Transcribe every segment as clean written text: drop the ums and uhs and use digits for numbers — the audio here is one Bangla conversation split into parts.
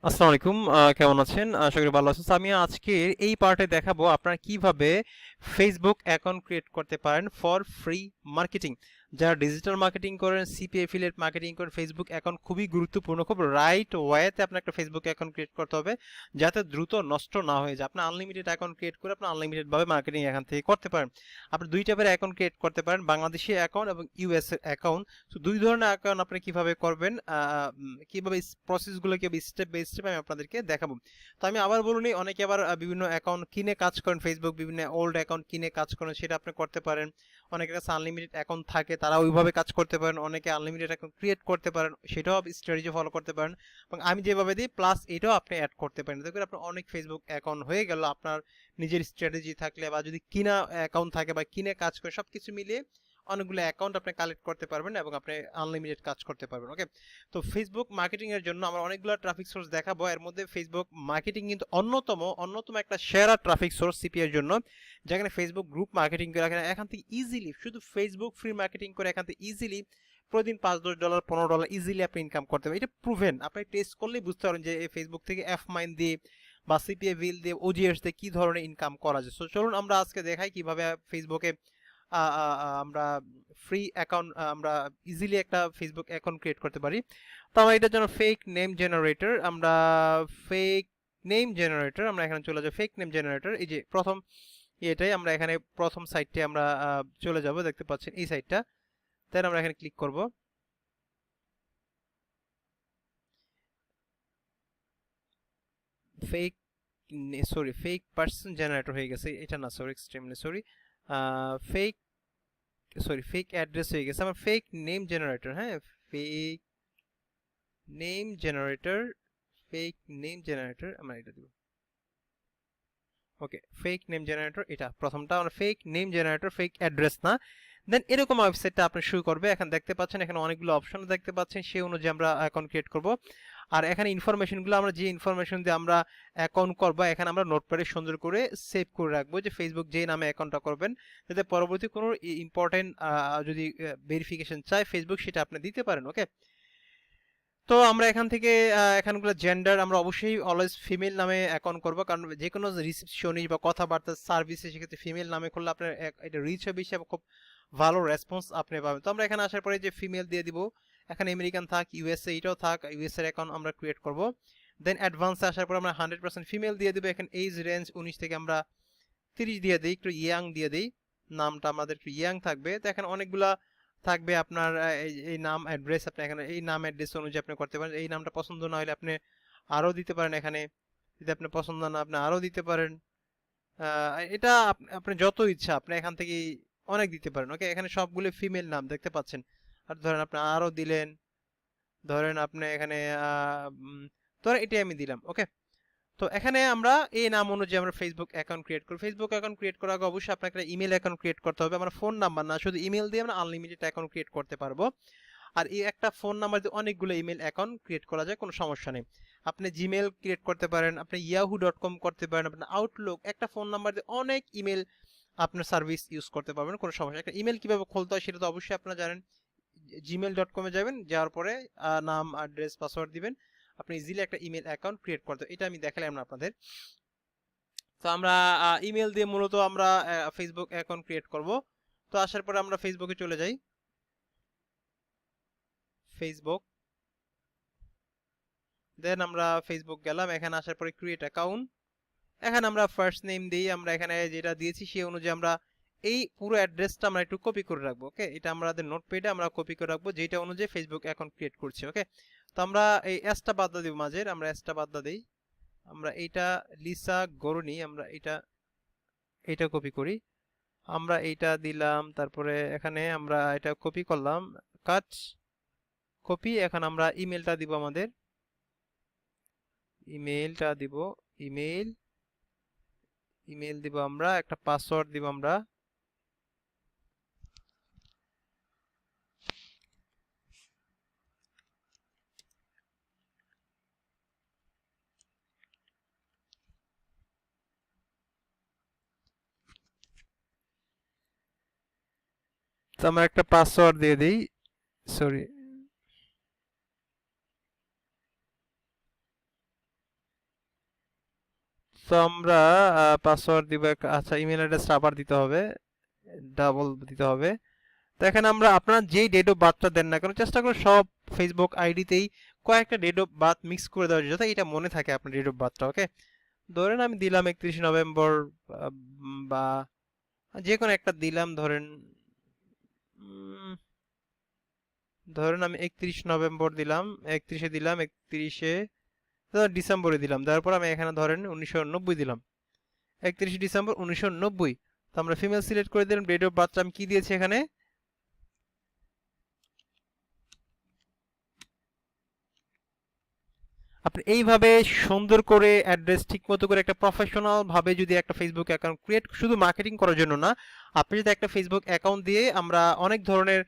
আসসালামু আলাইকুম। কেমন আছেন? আশা করি ভালো আছেন। আমি আজকের এই পার্টে দেখাবো আপনারা কিভাবে ফেসবুক অ্যাকাউন্ট ক্রিয়েট করতে পারেন ফর ফ্রি মার্কেটিং। যারা ডিজিটাল মার্কেটিং করেন, সিপি এফিলিয়েট মার্কেটিং করেন, ফেসবুক অ্যাকাউন্ট খুবই গুরুত্বপূর্ণ। খুব রাইট ওয়েতে আপনার একটা ফেসবুক অ্যাকাউন্ট ক্রিয়েট করতে হবে যাতে দ্রুত নষ্ট না হয়ে যায়। আপনি আনলিমিটেড অ্যাকাউন্ট ক্রিয়েট করে আপনি আনলিমিটেড ভাবে মার্কেটিং এখান থেকে করতে পারেন। আপনি দুই টাইপের অ্যাকাউন্ট ক্রিয়েট করতে পারেন, বাংলাদেশি অ্যাকাউন্ট এবং ইউএস এর অ্যাকাউন্ট। তো দুই ধরনের অ্যাকাউন্ট আপনি কিভাবে করবেন, কিভাবে প্রসেসগুলো কিভাবে স্টেপ বাই স্টেপ আমি আপনাদেরকে দেখাবো। তো আমি আবার বলুনি, অনেকে আবার বিভিন্ন অ্যাকাউন্ট কিনে কাজ করেন, ফেসবুক বিভিন্ন ওল্ড অ্যাকাউন্ট কিনে কাজ করেন, সেটা আপনি করতে পারেন। অনেকের কাছে আনলিমিটেড অ্যাকাউন্ট থাকে, তারা ওইভাবে কাজ করতে পারেন। অনেকে আনলিমিটেড অ্যাকাউন্ট ক্রিয়েট করতে পারেন, সেটাও স্ট্র্যাটেজি ফলো করতে পারেন। এবং আমি যেভাবে দিই প্লাস এটাও আপনি অ্যাড করতে পারেন। এতে করে আপনার অনেক ফেসবুক অ্যাকাউন্ট হয়ে গেল। আপনার নিজের স্ট্র্যাটেজি থাকলে বা যদি কিনা অ্যাকাউন্ট থাকে বা কিনে কাজ করে, সব কিছু মিলিয়ে অনেকগুলো অ্যাকাউন্ট আপনি কালেক্ট করতে পারবেন এবং আপনি আনলিমিটেড কাজ করতে পারবেন। ওকে, তো ফেসবুক মার্কেটিং এর জন্য আমরা অনেকগুলো ট্রাফিক সোর্স দেখাবো। এর মধ্যে ফেসবুক মার্কেটিং কিন্তু অন্যতম একটা সেরা ট্রাফিক সোর্স সিপি এর জন্য, যেখানে ফেসবুক গ্রুপ মার্কেটিং করে এখান থেকে ইজিলি, শুধু ফেসবুক ফ্রি মার্কেটিং করে এখান থেকে ইজিলি প্রতিদিন $5-10 $15 ইজিলি আপনি ইনকাম করতে পারেন। এটা প্রুভেন, আপনি টেস্ট করলেই বুঝতে পারেন যে এই ফেসবুক থেকে এফ মাইন দিয়ে বা সিপিএ ভিল দিয়ে ওজিএস দিয়ে কি ধরনের ইনকাম করা যায়। সো চলুন আমরা আজকে দেখাই কিভাবে ফেসবুকে আমরা ফ্রি অ্যাকাউন্ট, আমরা ইজিলি একটা ফেসবুক অ্যাকাউন্ট ক্রিয়েট করতে পারি। তো আমরা এটার জন্য ফেক নেম জেনারেটর আমরা এখানে চলে যাব। ফেক নেম জেনারেটর, এই যে প্রথম এটাই আমরা এখানে প্রথম সাইটে আমরা চলে যাব, দেখতে পাচ্ছেন এই সাইটটা। দেন আমরা এখানে ক্লিক করব। ফেক ফেক পার্সন জেনারেটর হয়ে গেছে, এটা না, sorry, extremely sorry. Fake fake address হয়ে গেছে আমার। ফেক নেম জেনারেটর, হ্যাঁ, fake name generator, fake name generator আমরা এটা দিব। ওকে, ফেক নেম জেনারেটর, এটা প্রথমটা আমরা fake name generator, fake address না। দেন এরকম ওয়েবসাইটটা আপনি শুরু করবে। এখন দেখতে পাচ্ছেন এখানে অনেকগুলো অপশন দেখতে পাচ্ছেন, সেই অনুযায়ী আমরা অ্যাকাউন্ট ক্রিয়েট করব। আর এখানে ইনফরমেশনগুলো আমরা যে ইনফরমেশন দিয়ে আমরা অ্যাকাউন্ট করবো, এখানে আমরা নোটপ্যাডে সুন্দর করে সেভ করে রাখবো, যে ফেসবুক যে নামে অ্যাকাউন্টটা করবেন, যাতে পরবর্তী কোনো ইম্পর্টেন্ট যদি ভেরিফিকেশন চায় ফেসবুক, সেটা আপনি দিতে পারেন। ওকে, তো আমরা এখান থেকে এখানগুলো জেন্ডার আমরা অবশ্যই অলওয়েজ ফিমেল নামে অ্যাকাউন্ট করবো, কারণ যে কোনো রিসিপশনিস্ট বা কথাবার্তা সার্ভিসে সেক্ষেত্রে ফিমেল নামে করলে আপনার এটা রিচ হবে বেশি এবং খুব ভালো রেসপন্স আপনি পাবেন। তো আমরা এখানে আসার পরে যে ফিমেল দিয়ে দিব, এখানে আমেরিকান থাক, ইউএসএ এটাও থাক, ইউএসএর অ্যাকাউন্ট আমরা ক্রিয়েট করব। দেন অ্যাডভান্সে আসার পর আমরা 100% ফিমেল দিয়ে দিব। এখানে এজ রেঞ্জ 19 থেকে আমরা 30 দিয়ে দিই, একটু ইয়াং দিয়ে দিই, নামটা আমাদের একটু ইয়াং থাকবে। তো এখানে অনেকগুলা থাকবে আপনার এই নাম অ্যাড্রেস, আপনি এখানে এই নাম অ্যাড্রেস অনুযায়ী আপনি করতে পারেন। এই নামটা পছন্দ না হলে আপনি আরও দিতে পারেন, এখানে যদি আপনার পছন্দ না আপনি আরও দিতে পারেন। এটা আপনি যত ইচ্ছা আপনি এখান থেকে অনেক দিতে পারেন। ওকে, এখানে সবগুলো ফিমেল নাম দেখতে পাচ্ছেন। আর ধরেন আপনি আরও দিলেন, ধরেন আপনি এখানে ধরেন এটাই আমি দিলাম। ওকে, তো এখানে আমরা এই নাম অনুযায়ী আমরা ফেসবুক অ্যাকাউন্ট ক্রিয়েট করি। ফেসবুক অ্যাকাউন্ট ক্রিয়েট করার আগে অবশ্যই আপনাকে একটা ইমেল অ্যাকাউন্ট ক্রিয়েট করতে হবে। আমরা ফোন নাম্বার না, শুধু ইমেল দিয়ে আমরা আনলিমিটেড অ্যাকাউন্ট ক্রিয়েট করতে পারবো। আর এই একটা ফোন নাম্বার দিয়ে অনেকগুলো ইমেল অ্যাকাউন্ট ক্রিয়েট করা যায়, কোনো সমস্যা নেই। আপনি জিমেল ক্রিয়েট করতে পারেন, আপনি ইয়াহু.com করতে পারেন, আপনি আউটলুক, একটা ফোন নাম্বার দিয়ে অনেক ইমেল আপনার সার্ভিস ইউজ করতে পারবেন, কোনো সমস্যা। একটা ইমেল কিভাবে খুলতে হয় সেটা তো অবশ্যই আপনারা জানেন। gmail.com-এ যাবেন, যাওয়ার পরে নাম, অ্যাড্রেস, পাসওয়ার্ড দিবেন, আপনি ইজিলি একটা ইমেল অ্যাকাউন্ট ক্রিয়েট করতে। এটা আমি দেখালাম না আপনাদের। তো আমরা ইমেল দিয়ে মূলত আমরা ফেসবুক অ্যাকাউন্ট ক্রিয়েট করব। তো আসার পরে আমরা ফেসবুকে চলে যাই। ফেসবুক, দেন আমরা ফেসবুক গেলাম। এখানে আসার পরে ক্রিয়েট অ্যাকাউন্ট, এখানে আমরা ফার্স্ট নেম দিই, আমরা এখানে যেটা দিয়েছি সেই অনুযায়ী আমরা এই পুরো অ্যাড্রেসটা আমরা একটু কপি করে রাখবো। ওকে, এটা আমাদের নোটপ্যাডে আমরা কপি করে রাখবো, যেটা অনুযায়ী ফেসবুক অ্যাকাউন্ট ক্রিয়েট করছি। ওকে, তো আমরা এই এসটা বাদ দিব, মাঝের আমরা এসটা বাদ দিই। আমরা এইটা লিসা গরুনি, আমরা এটা এটা কপি করি, আমরা এইটা দিলাম। তারপরে এখানে আমরা এটা কপি করলাম, কাট, কপি। এখন আমরা ইমেলটা দিব, আমাদের ইমেলটা দিব, ইমেল ইমেল দিব, আমরা একটা পাসওয়ার্ড দিব আমরা। তো আমরা একটা পাসওয়ার্ড দিয়ে দিই, সরি, তো আমরা পাসওয়ার্ড দিব আচ্ছা ইমেল অ্যাড্রেসটা আবার দিতে হবে, ডাবল দিতে হবে। তো এখানে আমরা আপনার যেই ডেট অফ বার্থটা দেন না কেন চেষ্টা করুন সব ফেসবুক আইডিতেই কয়েকটা ডেট অফ বার্থ মিক্স করে দেওয়ার যাতে এটা মনে থাকে আপনার ডেট অফ বার্থটা। ওকে, ধরেন আমি দিলাম 31 নভেম্বর বা যে কোনো একটা দিলাম, ধরেন আমি 31 নভেম্বর দিলাম, 31-এ দিলাম, 31-এ ডিসেম্বরে দিলাম, তারপর আমি এখানে ধরেন 1990 দিলাম, 31 ডিসেম্বর 1990। তো আমরা ফিমেল সিলেক্ট করে দিলাম, ডেট অফ বার্থটা আমি কি দিয়েছি এখানে, আপনি এইভাবে সুন্দর করে অ্যাড্রেস ঠিক মতো করে একটা প্রফেশনাল ভাবে যদি একটা ফেসবুক অ্যাকাউন্ট ক্রিয়েট, শুধু মার্কেটিং করার জন্য না, আপনি যদি একটা ফেসবুক অ্যাকাউন্ট দিয়ে আমরা অনেক ধরনের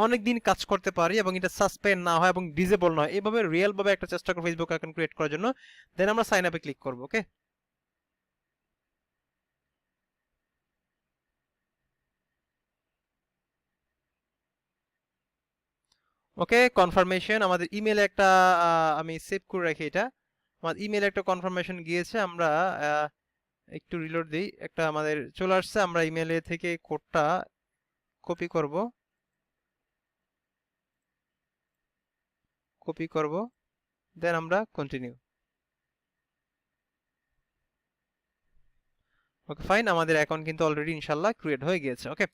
অনেক দিন কাজ করতে পারি এবং এটা সাসপেন্ড না হয় এবং ডিজেবল না হয়, এভাবে রিয়েল ভাবে একটা চেষ্টা করি ফেসবুক অ্যাকাউন্ট ক্রিয়েট করার জন্য, দেন আমরা সাইন আপে ক্লিক করবো। ওকে, ওকে কনফার্মেশন আমাদের ইমেলে একটা আমি সেভ করে রাখি, এটা আমার ইমেলে একটা কনফার্মেশন গিয়েছে। আমরা একটু রিলোড দিই, একটা আমাদের চলে আসছে, আমরা ইমেলে থেকে কোডটা কপি করব, দেন আমরা কন্টিনিউ। ওকে ফাইন, আমাদের অ্যাকাউন্ট কিন্তু অলরেডি ইনশাল্লাহ ক্রিয়েট হয়ে গিয়েছে। ওকে,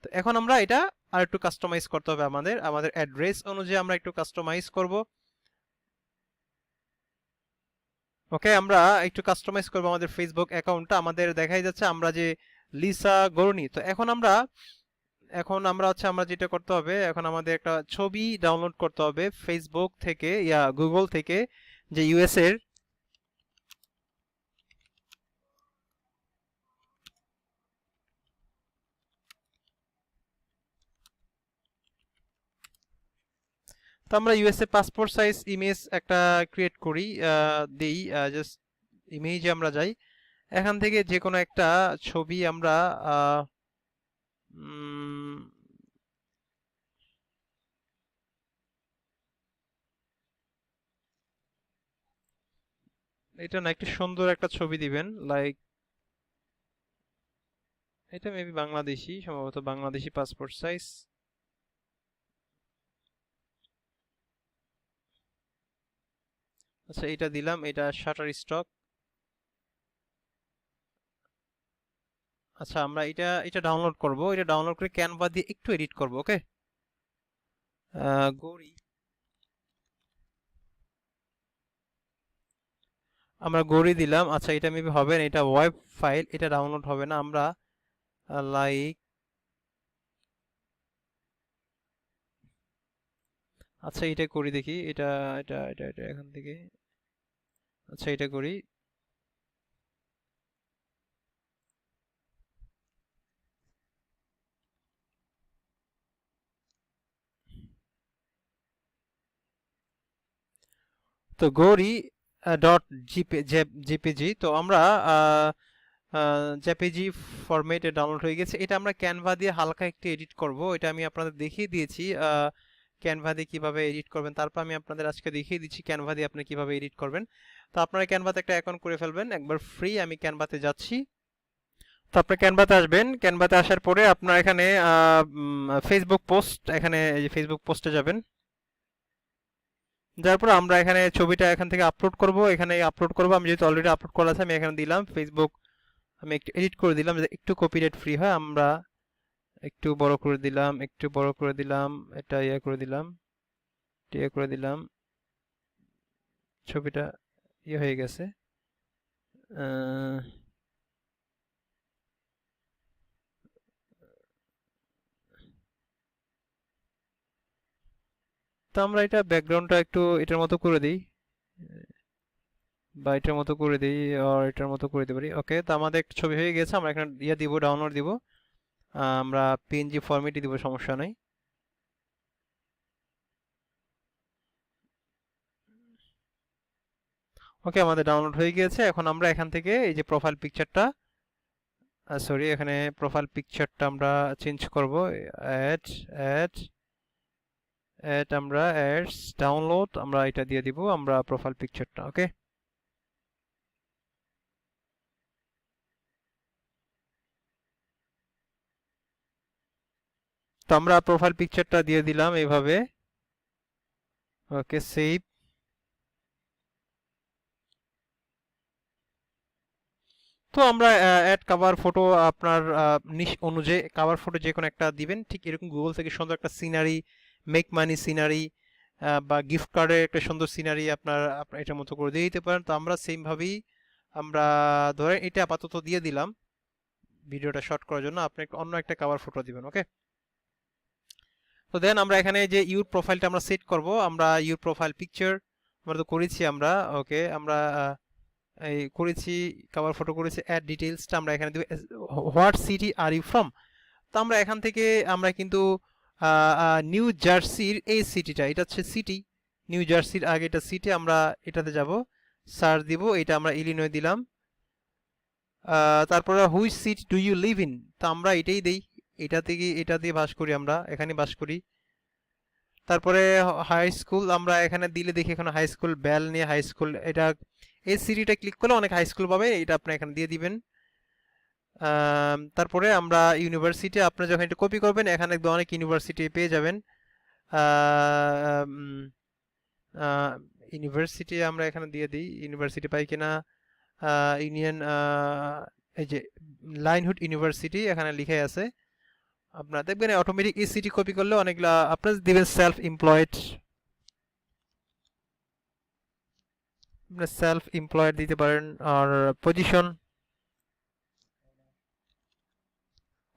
তো এখন আমরা এটা আর একটু কাস্টমাইজ করতে হবে, আমাদের অ্যাড্রেস অনুযায়ী আমরা একটু কাস্টমাইজ করব। ওকে, আমরা একটু কাস্টমাইজ করব আমাদের ফেসবুক অ্যাকাউন্টটা, আমাদের দেখাই যাচ্ছে আমরা যে লিসা গরনি। তো এখন আমরা হচ্ছে আমরা যেটা করতে হবে, এখন আমাদের একটা ছবি ডাউনলোড করতে হবে ফেসবুক থেকে গুগল থেকে, যে ইউএস এর। তো আমরা ইউএসএ পাসপোর্ট সাইজ ইমেজ একটা ক্রিয়েট করি, দেই, জাস্ট ইমেজ আমরা যাই, এখান থেকে যে কোনো একটা ছবি আমরা এটা না একটু সুন্দর একটা ছবি দিবেন, লাইক এটা মেবি বাংলাদেশি, সম্ভবত বাংলাদেশি পাসপোর্ট সাইজ। আচ্ছা এটা দিলাম, এটা শাটার স্টক। আচ্ছা আমরা এটা ডাউনলোড করব, এটা ডাউনলোড করে ক্যানভা দিয়ে একটু এডিট করব। ওকে, গৌরী, আমরা গৌরী দিলাম। আচ্ছা এটা মেবি হবে না, এটা ওয়েব ফাইল, এটা ডাউনলোড হবে না। আমরা লাইক, আচ্ছা এটা করি দেখি, এটা এখান থেকে, আচ্ছা এটা করি। তো গৌরী ডট জেপিজি, তো আমরা জেপিজি ফরম্যাটে ডাউনলোড হয়ে গেছে। এটা আমরা ক্যানভা দিয়ে হালকা একটু এডিট করব, এটা আমি আপনাদের দেখিয়ে দিয়েছি ক্যানভা দিয়ে কিভাবে এডিট করবেন, তারপর আমি আপনাদের আজকে দেখিয়ে দিচ্ছি ক্যানভা দিয়ে আপনি কিভাবে এডিট করবেন। তো আপনারা ক্যানভাতে একটা অ্যাকাউন্ট করে ফেলবেন একবার ফ্রি, আমি ক্যানভাতে যাচ্ছি। তো আপনি ক্যানভাতে আসবেন, ক্যানভাতে আসার পরে আপনার এখানে ফেসবুক পোস্ট, এখানে এই যে ফেসবুক পোস্টে যাবেন, যার পর আমরা এখানে ছবিটা এখান থেকে আপলোড করব, এখানে আপলোড করব। আমি যেহেতু অলরেডি আপলোড করা আছে আমি এখানে দিলাম ফেসবুক, আমি একটু এডিট করে দিলাম যাতে একটু কপিরাইট ফ্রি হয়। আমরা একটু বড় করে দিলাম, এটা ইয়ে করে দিলাম, ছবিটা ইয়ে হয়ে গেছে। তো আমরা এটা ব্যাকগ্রাউন্ডটা একটু এটার মতো করে দিই, বা এটার মতো করে দিই, আর এটার মতো করে দিতে পারি। ওকে, তো আমাদের একটা ছবি হয়ে গেছে, আমরা এখানে ইয়ে দিব, ডাউনলোড দিব, আমরা পিএনজি ফরম্যাটে দিব, সমস্যা নাই। ওকে, আমাদের ডাউনলোড হয়ে গিয়েছে। এখন আমরা এখান থেকে এই যে প্রোফাইল পিকচারটা, সরি এখানে প্রোফাইল পিকচারটা আমরা চেঞ্জ করব, অ্যাড অ্যাড অ্যাড আমরা অ্যাডস ডাউনলোড, আমরা এটা দিয়ে দিব আমরা প্রোফাইল পিকচারটা। ওকে, তো আমরা প্রোফাইল পিকচারটা দিয়ে দিলাম এইভাবে। ওকে, সেভ। তো আমরা অ্যাড কাভার ফটো আপনার নিশ অনুযায়ী কাভার ফটো যে কোনো একটা দিবেন। ঠিক এরকম গুগল থেকে সুন্দর একটা সিনারি, মেক মানি সিনারি বা গিফট কার্ডের একটা সুন্দর সিনারি আপনার এটার মতো করে দিয়ে দিতে পারেন। তো আমরা সেম ভাবেই আমরা ধরেন এটা আপাতত দিয়ে দিলাম ভিডিওটা শর্ট করার জন্য। আপনি অন্য একটা কাভার ফটো দিবেন। ওকে, তো দেন আমরা এখানে যে ইউর প্রোফাইলটা আমরা সেট করব। আমরা ইউর প্রোফাইল পিকচার আমরা তো করেছি আমরা। ওকে, আমরা এই করেছি কভার ফটো করেছি। অ্যাড ডিটেইলসটা আমরা এখানে দেব what city are you from. তো আমরা এখান থেকে আমরা কিন্তু নিউ জার্সির এই সিটিটা, এটা হচ্ছে সিটি, নিউ জার্সির আগে এটা সিটি, আমরা এটাতে যাব, সার্চ দিব, এটা আমরা ইলিনয় দিলাম। তারপরে which city do you live in, তো আমরা এটাই দেই, এটা থেকে এটা দিয়ে বাস করি, আমরা এখানে বাস করি। তারপরে হাই স্কুল আমরা এখানে দিলে দেখি এখানে হাই স্কুল বেল নিয়ে হাই স্কুল, এটা এই সিটিটা ক্লিক করলে অনেক হাই স্কুল পাবে, এটা আপনি এখানে দিয়ে দিবেন। তারপরে আমরা ইউনিভার্সিটি আপনি যখন এটা কপি করবেন এখানে অনেক ইউনিভার্সিটি পেয়ে যাবেন। ইউনিভার্সিটি আমরা এখানে দিয়ে দিই, ইউনিভার্সিটি পাই কিনা। ইউনিয়ন এই যে লাইনহুড ইউনিভার্সিটি এখানে লিখে আছে, আপনারা দেখবেন অটোমেটিক এই সিটি কপি করলে অনেকগুলা আপনার দিবেন। সেলফ এমপ্লয়েড, সেলফ এমপ্লয়েড দিতে পারেন। আর পজিশন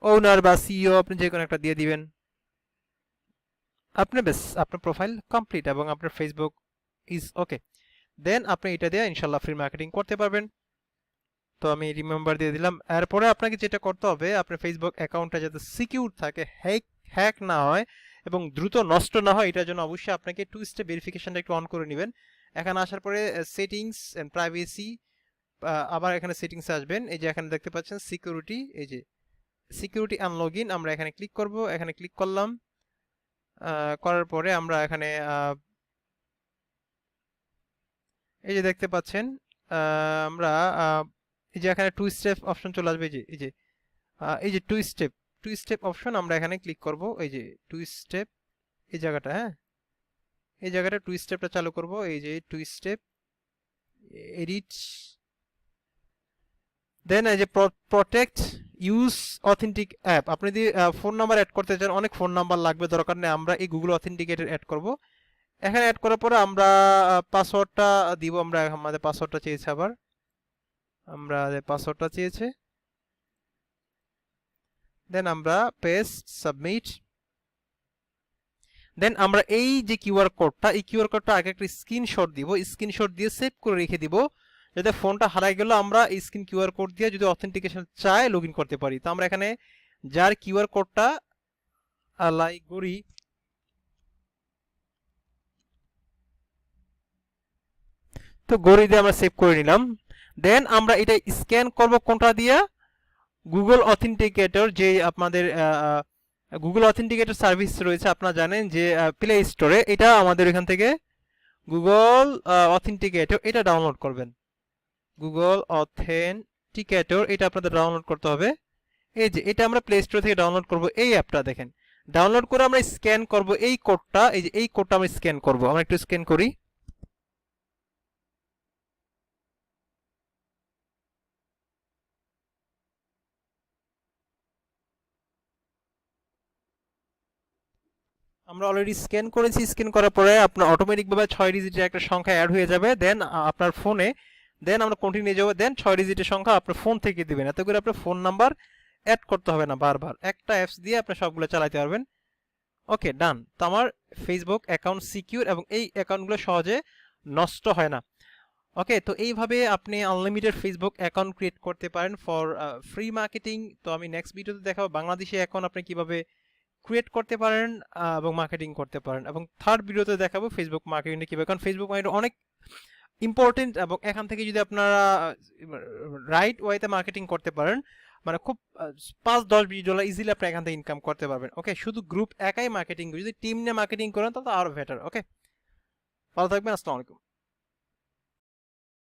ওনার বা সিইও আপনি যে কোনো একটা দিয়ে দিবেন। আপনি বেশ আপনার প্রোফাইল কমপ্লিট এবং আপনার ফেসবুক ইজ ওকে। দেন আপনি এটা দিয়ে ইনশাল্লাহ ফ্রি মার্কেটিং করতে পারবেন। তো আমি রিমেম্বার দিয়ে দিলাম। এরপরে আপনাকে যেটা করতে হবে, আপনার ফেসবুক অ্যাকাউন্টটা যাতে সিকিউর থাকে, হ্যাক না হয় এবং দ্রুত নষ্ট না হয়, এটার জন্য অবশ্যই আপনাকে টু স্টেপ ভেরিফিকেশনটা একটু অন করে নেবেন। এখানে আসার পরে সেটিংস এন্ড প্রাইভেসি, আবার এখানে সেটিংসে আসবেন, এই যে এখানে দেখতে পাচ্ছেন সিকিউরিটি, এই যে সিকিউরিটি অ্যান্ড লগ ইন, আমরা এখানে ক্লিক করব। এখানে ক্লিক করলাম, করার পরে আমরা এখানে এই যে দেখতে পাচ্ছেন আমরা এই যে এখানে টু স্টেপ অপশন চলে আসবে, এই যে টু স্টেপ অপশন আমরা এখানে ক্লিক করব। এই যে টু স্টেপ এই জায়গাটা, হ্যাঁ এই জায়গাটা টু স্টেপটা চালু করব। এই যে টু স্টেপ এডিট, দেন এই যে প্রোটেক্ট ইউজ অথেন্টিক অ্যাপ, আপনি যদি ফোন নাম্বার অ্যাড করতে চান, অনেক ফোন নাম্বার লাগবে, দরকার নেই, আমরা এই গুগল অথেন্টিকেটর অ্যাড করব। এখানে অ্যাড করার পরে আমরা পাসওয়ার্ডটা দিব, আমরা আমাদের পাসওয়ার্ডটা চেয়েছে, আবার আমরা পাসওয়ার্ডটা চেয়েছে, দেন আমরা পেস্ট সাবমিট। দেন আমরা এই যে কিউআর কোডটা, এই কিউআর কোডটা আগে একটা স্ক্রিনশট দিব, স্ক্রিনশট দিয়ে সেভ করে রেখে দিব, যাতে ফোনটা হারাই গেল আমরা এই স্ক্রিন কিউআর কোড দিয়ে যদি অথেন্টিকেশন চাই লগ ইন করতে পারি। তো আমরা এখানে যার কিউআর কোডটা লাইক করি, তো গড়ি দিয়ে আমরা সেভ করে নিলাম। দেন আমরা এটা স্ক্যান করব কোনটা দিয়ে, গুগল অথেন্টিকেটর, যে আপনাদের গুগল অথেন্টিকেটর সার্ভিস রয়েছে আপনারা জানেন যে প্লে স্টোরে, এটা আমাদের এখান থেকে গুগল অথেন্টিকেটর এটা ডাউনলোড করবেন। গুগল অথেন্টিকেটর এটা আপনাদের ডাউনলোড করতে হবে। এই যে এটা আমরা প্লে স্টোর থেকে ডাউনলোড করব, এই অ্যাপটা দেখেন, ডাউনলোড করে আমরা স্ক্যান করব এই কোডটা, এই যে এই কোডটা আমরা স্ক্যান করব। আমরা একটু স্ক্যান করি, আমরা অলরেডি স্ক্যান করেছি। স্ক্যান করার পরে আপনার অটোমেটিকভাবে 6 ডিজিটের একটা সংখ্যা অ্যাড হয়ে যাবে, দেন আপনার ফোনে, দেন আমরা কন্টিনিউ যাব, দেন 6 ডিজিটের সংখ্যা আপনার ফোন থেকে দিবেন, এত করে আপনার ফোন নাম্বার অ্যাড করতে হবে না বারবার, একটা অ্যাপস দিয়ে আপনি সবগুলো চালাতে পারবেন। ওকে, ডান। তো আমার ফেসবুক অ্যাকাউন্ট সিকিউর এবং এই অ্যাকাউন্টগুলো সহজে নষ্ট হয় না। ওকে, তো এইভাবে আপনি আনলিমিটেড ফেসবুক অ্যাকাউন্ট ক্রিয়েট করতে পারেন ফর ফ্রি মার্কেটিং। তো আমি নেক্সট ভিডিওতে দেখাবো বাংলাদেশে অ্যাকাউন্ট আপনি কিভাবে ক্রিয়েট করতে পারেন এবং মার্কেটিং করতে পারেন, এবং থার্ড ভিডিওতে দেখাবো ফেসবুক মার্কেটিং কিভাবে, কারণ ফেসবুক মার্কেটিং অনেক ইম্পর্টেন্ট এবং এখান থেকে যদি আপনারা রাইট ওয়েতে মার্কেটিং করতে পারেন, মানে খুব $5-10-20 ইজিলি আপনি এখান থেকে ইনকাম করতে পারবেন। ওকে, শুধু গ্রুপ একাই মার্কেটিং, যদি টিম নিয়ে মার্কেটিং করেন তাহলে আরো বেটার। ওকে, ভালো থাকবেন, আসসালামু আলাইকুম।